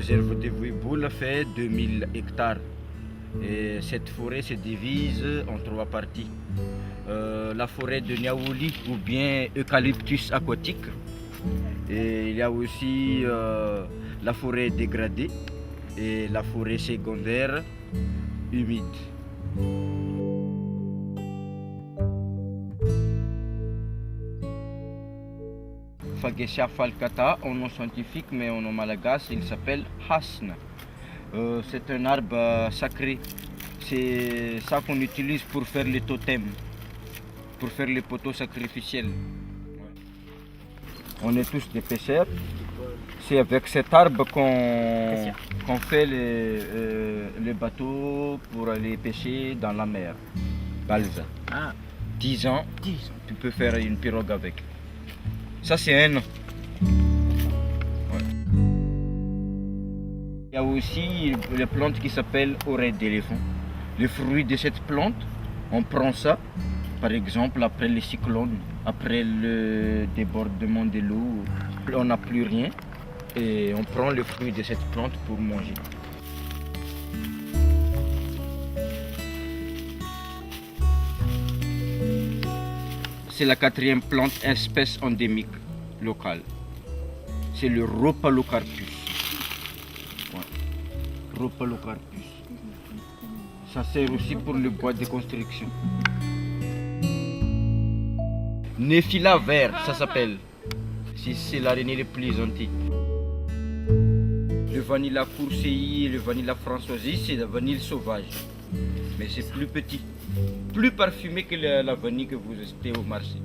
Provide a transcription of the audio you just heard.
réserve de Ouéboul fait 2000 hectares. Et cette forêt se divise en trois parties. La forêt de Niaouli ou bien eucalyptus aquatique. Et il y a aussi la forêt dégradée et la forêt secondaire humide. Fagesia falcata, en nom scientifique, mais en nom malagasy, il s'appelle hasna. C'est un arbre sacré. C'est ça qu'on utilise pour faire les totems, pour faire les poteaux sacrificiels. On est tous des pêcheurs. C'est avec cet arbre qu'on fait les bateaux pour aller pêcher dans la mer. Balza. 10 ans, tu peux faire une pirogue avec. Ça, c'est un an. Ouais. Il y a aussi la plante qui s'appelle oreille d'éléphant. Le fruit de cette plante, on prend ça, par exemple, après les cyclones, après le débordement de l'eau, on n'a plus rien et on prend le fruit de cette plante pour manger. C'est la quatrième plante espèce endémique locale. C'est le Rhopalocarpus. Ouais. Rhopalocarpus. Ça sert aussi pour le bois de construction. Néphila vert, ça s'appelle. C'est l'araignée la plus gentille. Le Vanilla courcei et le Vanilla françoisie, c'est la vanille sauvage. Mais c'est plus petit, plus parfumé que la vanille que vous achetez au marché.